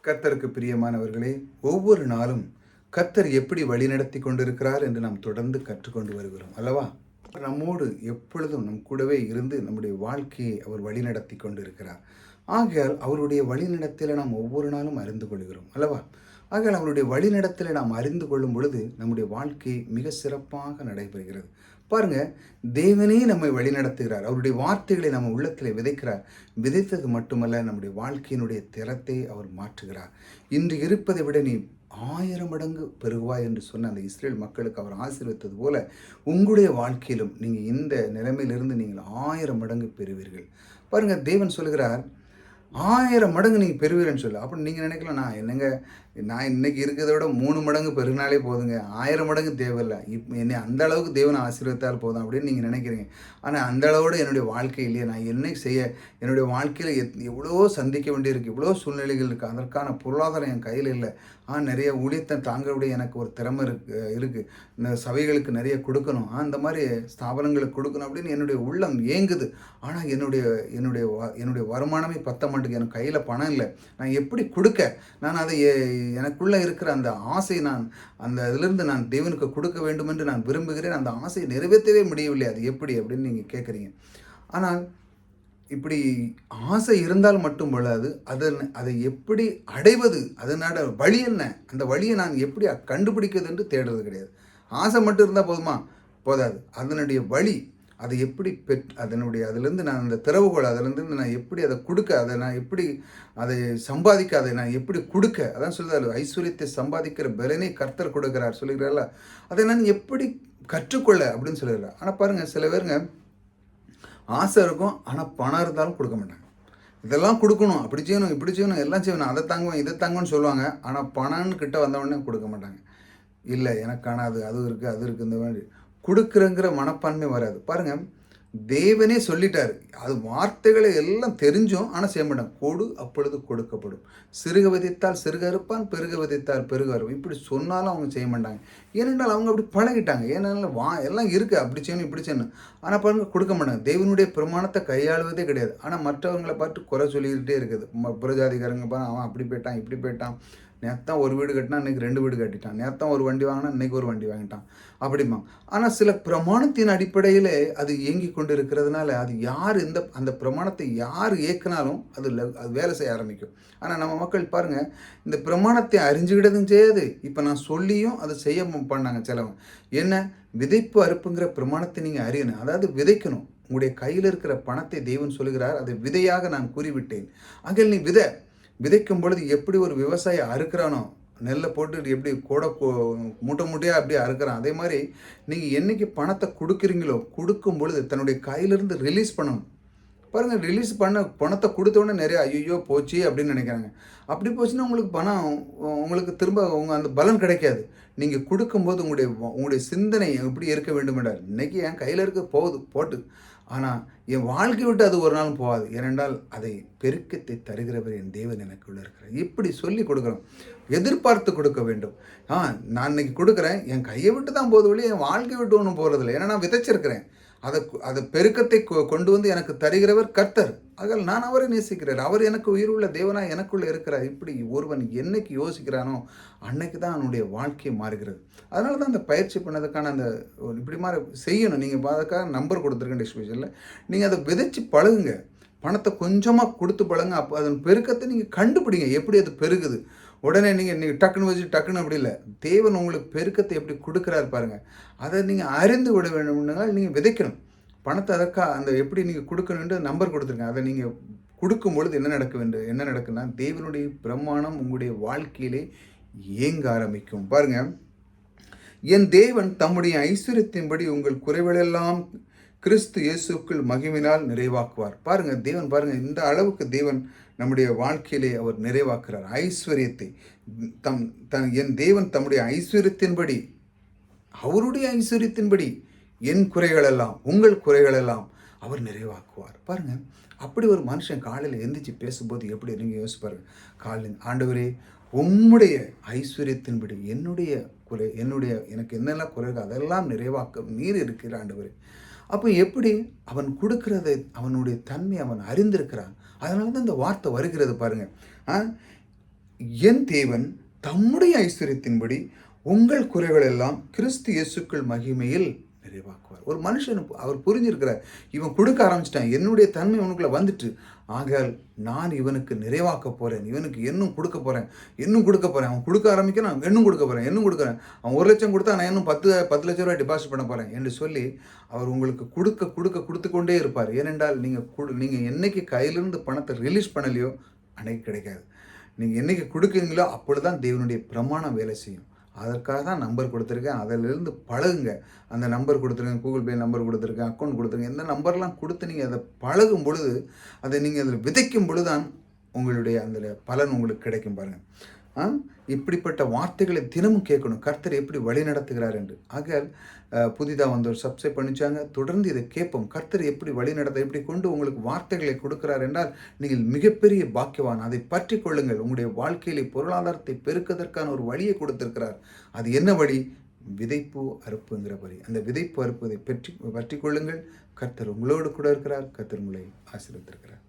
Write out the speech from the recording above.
கர்த்தருக்கு பிரியமானவர்களே, ஒவ்வொரு நாளும் கர்த்தர் எப்படி வழிநடத்தி கொண்டிருக்கிறார் என்று நாம் தொடர்ந்து கற்றுக்கொண்டு வருகிறோம் அல்லவா? நம்மோடு எப்பொழுதும் நம் கூடவே இருந்து நம்முடைய வாழ்க்கையை அவர் வழிநடத்தி கொண்டிருக்கிறார். ஆகையால் அவருடைய வழிநடத்தலை நாம் ஒவ்வொரு நாளும் அறிந்து கொள்கிறோம் அல்லவா? ஆகையால் அவருடைய வழிநடத்தலை நாம் அறிந்து கொள்ளும் பொழுது நம்முடைய வாழ்க்கை மிக சிறப்பாக நடைபெறுகிறது. பாருங்க, தேவனே நம்மை வழிநடத்துகிறார். அவருடைய வார்த்தைகளை நம்ம உள்ளத்தில் விதைக்கிறார். விதைத்தது மட்டுமல்ல, நம்முடைய வாழ்க்கையினுடைய திறத்தை அவர் மாற்றுகிறார். இன்று இருப்பதை விட நீ 1000 மடங்கு பெருகுவாய் என்று சொன்ன அந்த இஸ்ரேல் மக்களுக்கு அவர் ஆசீர்வதித்தது போல உங்களுடைய வாழ்க்கையிலும் நீங்கள் இந்த நிலைமையிலிருந்து நீங்கள் 1000 மடங்கு பெறுவீர்கள். பாருங்க, தேவன் சொல்கிறார் 1000 மடங்கு நீங்கள் பெறுவீர்கள்னு சொல்லு. அப்போ நீங்கள் நினைக்கலாம், நான் இன்னைக்கு இருக்கிறத விட 3 மடங்கு பெருகினாலே போதுங்க, 1000 மடங்கு தேவையில்லை, என்னை அந்த அளவுக்கு தேவனை ஆசீர்வதித்தால் போதும் அப்படின்னு நீங்கள் நினைக்கிறீங்க. ஆனால் அந்த அளவோடு என்னுடைய வாழ்க்கை இல்லையே. நான் என்ன செய்ய, என்னுடைய வாழ்க்கையில் எவ்வளோ சந்திக்க வேண்டியிருக்கு, எவ்வளோ சூழ்நிலைகள் இருக்குது, அதற்கான பொருளாதாரம் என் கையில் இல்லை. நிறைய ஊழியத்தை தாங்கக்கூடிய எனக்கு ஒரு திறமை இருக்குது, இந்த சபைகளுக்கு நிறைய கொடுக்கணும், இந்த மாதிரி ஸ்தாபனங்களுக்கு கொடுக்கணும் அப்படின்னு என்னுடைய உள்ளம் ஏங்குது. ஆனால் என்னுடைய வருமானமே பத்த மாட்டேங்குது, எனக்கு கையில் பணம் இல்லை, நான் எப்படி கொடுக்க? நான் அதை எனக்குள்ளே இருக்கிற அந்த ஆசை, அந்த இதிலிருந்து நான் தேவனுக்கு கொடுக்க வேண்டும் என்று நான் விரும்புகிறேன். அந்த ஆசையை நிறைவேற்றவே முடியவில்லை, அது எப்படி அப்படின்னு நீங்கள் கேட்குறீங்க. ஆனால் இப்படி ஆசை இருந்தால் மட்டும் பொழுது அதை எப்படி அடைவது, அதனோட வழி என்ன, அந்த வழியை நான் எப்படி கண்டுபிடிக்கிறது என்று தேடுறது கிடையாது. ஆசை மட்டும் இருந்தால் போதுமா? போதாது. அதனுடைய வழி, அதை எப்படி அதிலிருந்து நான் அந்த திறவுகோள், அதிலிருந்து நான் எப்படி அதை கொடுக்க, அதை நான் எப்படி அதை சம்பாதிக்க, அதை நான் எப்படி கொடுக்க, அதான் சொல்லுறாரு, ஐஸ்வர்யத்தை சம்பாதிக்கிற பலனை கர்த்தர் கொடுக்கிறார் சொல்லுகிறார்ல, அதை நான் எப்படி கற்றுக்கொள்ள அப்படின்னு சொல்லுகிறார். ஆனால் பாருங்கள், சில பேருங்க ஆசை இருக்கும், ஆனால் பணம் இருந்தாலும் கொடுக்க மாட்டாங்க. இதெல்லாம் கொடுக்கணும், அப்படி செய்யணும், இப்படி செய்யணும், எல்லாம் செய்யணும், அதை தாங்குவேன், இதை தாங்குவேன்னு சொல்லுவாங்க. ஆனால் பணம்னு கிட்ட வந்தவொடனே கொடுக்க மாட்டாங்க. இல்லை, எனக்கு காணாது, அது இருக்குது, அது இருக்குது, இந்த மாதிரி கொடுக்குறங்கிற மனப்பான்மை வராது. பாருங்கள், தேவனே சொல்லிட்டார். அது வார்த்தைகளை எல்லாம் தெரிஞ்சும் ஆனால் செய்ய மாட்டாங்க. கொடு, அப்பொழுது கொடுக்கப்படும். சிறுக விதைத்தால் சிறுக இருப்பான், பெருக விதைத்தால் பெருக இருக்கும். இப்படி சொன்னாலும் அவங்க செய்ய மாட்டாங்க. ஏனென்றால் அவங்க அப்படி பழகிட்டாங்க. ஏன்னா எல்லாம் இருக்குது, அப்படி செய்யணும், இப்படி செய்யணும், ஆனால் பாருங்க கொடுக்க மாட்டாங்க. தேவனுடைய பிரமாணத்தை கையாளுவதே கிடையாது. ஆனால் மற்றவங்களை பார்த்து குறை சொல்லிக்கிட்டே இருக்குது. புரஜாதிகாரங்க பாருங்க, அவன் அப்படி போயிட்டான், இப்படி போயிட்டான், நேத்தான் ஒரு வீடு கட்டினா இன்றைக்கி 2 வீடு கட்டிட்டான், நேத்தான் ஒரு வண்டி வாங்கினா இன்றைக்கி ஒரு வண்டி வாங்கிட்டான் அப்படிமா. ஆனால் சில பிரமாணத்தின் அடிப்படையில் அது இயங்கி கொண்டு இருக்கிறதுனால அது யார் அந்த பிரமாணத்தை யார் இயக்கினாலும் அது வேலை செய்ய ஆரம்பிக்கும். ஆனால் நம்ம மக்கள் பாருங்கள், இந்த பிரமாணத்தை அறிஞ்சுக்கிட்டதும் செய்யாது, இப்போ நான் சொல்லியும் அதை செய்ய பண்ணாங்க சிலவங்க. என்ன, விதைப்பு அறுப்புங்கிற பிரமாணத்தை நீங்கள் அறியணும், அதாவது விதைக்கணும். உங்களுடைய கையில் இருக்கிற பணத்தை தேவன் சொல்லுகிறார், அதை விதையாக நான் கூறிவிட்டேன். ஆகிய நீ விதைக்கும் பொழுது எப்படி ஒரு விவசாயி அறுக்கிறானோ, நெல்லை போட்டு எப்படி மூட்டை மூட்டையாக அப்படியே அறுக்கிறான், அதே மாதிரி நீங்கள் என்றைக்கு பணத்தை கொடுக்குறீங்களோ, கொடுக்கும் பொழுது தன்னுடைய கையிலிருந்து ரிலீஸ் பண்ணணும். பாருங்கள், ரிலீஸ் பண்ண பணத்தை கொடுத்தோடனே நிறைய ஐயோ போச்சு அப்படின்னு நினைக்கிறாங்க. அப்படி போச்சுன்னா உங்களுக்கு திரும்ப அந்த பலன் கிடைக்காது. நீங்கள் கொடுக்கும்போது உங்களுடைய சிந்தனை எப்படி இருக்க வேண்டும் என்றால், இன்றைக்கி என் கையில் இருக்க போட்டு, ஆனால் என் வாழ்க்கை விட்டு அது ஒரு நாளும் போகாது. ஏனென்றால் அதை பெருக்கத்தை தருகிறவர் என் தேவன் எனக்குள்ள இருக்கிறார். இப்படி சொல்லி கொடுக்குறோம், எதிர்பார்த்து கொடுக்க வேண்டும். நான் இன்னைக்கு கொடுக்குறேன், என் கையை விட்டு தான் போது வழி, என் வாழ்க்கை விட்டு ஒன்றும் போகிறதில்லை. ஏன்னா நான் விதைச்சிருக்கிறேன். அதை பெருக்கத்தை கொண்டு வந்து எனக்கு தருகிறவர் கர்த்தர். ஆக நான் அவரை நேசிக்கிறேன். அவர் எனக்கு உயிருள்ள தேவனாக எனக்குள்ளே இருக்கிறார். இப்படி ஒருவன் என்னைக்கு யோசிக்கிறானோ அன்னைக்கு தான் அவனுடைய வாழ்க்கை மாறுகிறது. அதனால தான் அந்த பயிற்சி பண்ணதுக்கான அந்த இப்படி மாதிரி செய்யணும். நீங்கள் அதுக்காக நம்பர் கொடுத்துருக்கேன் டிஸ்கிரிப்ஷனில். நீங்கள் அதை விதைச்சி பழகுங்க, பணத்தை கொஞ்சமாக கொடுத்து பழங்க. அப்போ அதன் பெருக்கத்தை நீங்கள் கண்டுபிடிங்க, எப்படி அது பெருகுது. உடனே நீங்கள் டக்குன்னு வச்சு டக்குன்னு அப்படி இல்லை. தேவன் உங்களுக்கு பெருக்கத்தை எப்படி கொடுக்குறாரு பாருங்கள். அதை நீங்கள் அறிந்து விட வேண்டும்னால நீங்கள் விதைக்கணும். பணத்தை அதற்காக அந்த எப்படி நீங்கள் கொடுக்கணுன்ற நம்பர் கொடுத்துருங்க. அதை நீங்கள் கொடுக்கும் பொழுது என்ன நடக்குன்னா, தேவனுடைய பிரமாணம் உங்களுடைய வாழ்க்கையிலே இயங்க ஆரம்பிக்கும். பாருங்கள், என் தேவன் தம்முடைய ஐஸ்வர்யத்தின்படி உங்கள் குறைகளெல்லாம் கிறிஸ்து இயேசுக்குள் மகிமையினால் நிறைவாக்குவார். பாருங்கள், தேவன் பாருங்கள், இந்த அளவுக்கு தேவன் நம்முடைய வாழ்க்கையிலே அவர் நிறைவாக்குறார் ஐஸ்வர்யத்தை. என் தேவன் தம்முடைய ஐஸ்வர்யத்தின்படி, அவருடைய ஐஸ்வர்யத்தின்படி என் குறைகளெல்லாம் உங்கள் குறைகளெல்லாம் அவர் நிறைவாக்குவார். பாருங்கள், அப்படி ஒரு மனுஷன் காலையில் எந்திரிச்சு பேசும்போது எப்படி நீங்கள் யோசிச்சு பாருங்கள். காலையில், ஆண்டவரே உம்முடைய ஐஸ்வர்யத்தின்படி எனக்கு என்னெல்லாம் குறைகள் அதெல்லாம் நிறைவாக்க நீர் இருக்கிற ஆண்டவரே. அப்போ எப்படி அவன் கொடுக்கறதை, அவனுடைய தன்மை அவன் அறிந்திருக்கிறான். அதனால தான் இந்த வார்த்தை வருகிறது பாருங்கள். என் தேவன் தம்முடைய ஐஸ்வர்யத்தின்படி உங்கள் குறைகள் எல்லாம் கிறிஸ்து இயேசுக்குள் மகிமையில் நிறைவாக்குவார். ஒரு மனுஷன் அவர் புரிஞ்சிருக்கிறார், இவன் கொடுக்க ஆரம்பிச்சிட்டான், என்னுடைய தன்மை உனக்குள்ள வந்துட்டு, ஆகையால் நான் இவனுக்கு நிறைவாக்க போகிறேன், இவனுக்கு இன்னும் கொடுக்க போகிறேன், இன்னும் கொடுக்க போகிறேன். அவன் கொடுக்க ஆரம்பிக்க நான் இன்னும் கொடுக்க போகிறேன், இன்னும் கொடுக்குறேன். அவன் 1,00,000 கொடுத்தா நான் இன்னும் 10 லட்ச ரூபாய் டெபாசிட் பண்ண போகிறேன் என்று சொல்லி அவர் உங்களுக்கு கொடுத்து கொண்டே இருப்பார். ஏனென்றால் நீங்கள் என்னைக்கு கையிலிருந்து பணத்தை ரிலீஸ் பண்ணலையோ அன்னைக்கு கிடைக்காது. நீங்கள் என்றைக்கு கொடுக்குறீங்களோ அப்பொழுது தான் தேவனுடைய பிரமாணம் வேலை செய்யும். அதற்காக தான் நம்பர் கொடுத்துருக்கேன், அதிலிருந்து பழகுங்க. அந்த நம்பர் கொடுத்துருக்கேன், கூகுள் பே நம்பர் கொடுத்துருக்கேன், அக்கௌண்ட் கொடுத்துருக்கேன், எந்த நம்பர்லாம் கொடுத்து நீங்கள் அதை பழகும் பொழுது, அதை நீங்கள் அதில் விதைக்கும் பொழுது தான் உங்களுடைய அந்த பலன் உங்களுக்கு கிடைக்கும் பாருங்கள். இப்படிப்பட்ட வார்த்தைகளை தினமும் கேட்கணும், கர்த்தர் எப்படி வழி நடத்துகிறார் என்று. ஆக புதிதாக வந்தவர் சப்ஸ்கிரைப் பண்ணிச்சாங்க, தொடர்ந்து இதை கேட்போம். கர்த்தர் எப்படி வழி நடத்த, எப்படி கொண்டு உங்களுக்கு வார்த்தைகளை கொடுக்கிறார் என்றால் நீங்கள் மிகப்பெரிய பாக்கியவான். அதை பற்றி கொள்ளுங்கள். உங்களுடைய வாழ்க்கையிலே பொருளாதாரத்தை பெருக்கதற்கான ஒரு வழியை கொடுத்திருக்கிறார். அது என்ன வழி? விதைப்பு அறுப்புங்கிற வழி. அந்த விதைப்பு அறுப்பதை பற்றி கொள்ளுங்கள். கர்த்தர் உங்களோடு கூட இருக்கிறார். கர்த்தர் உங்களை ஆசீர்வதித்திருக்கிறார்.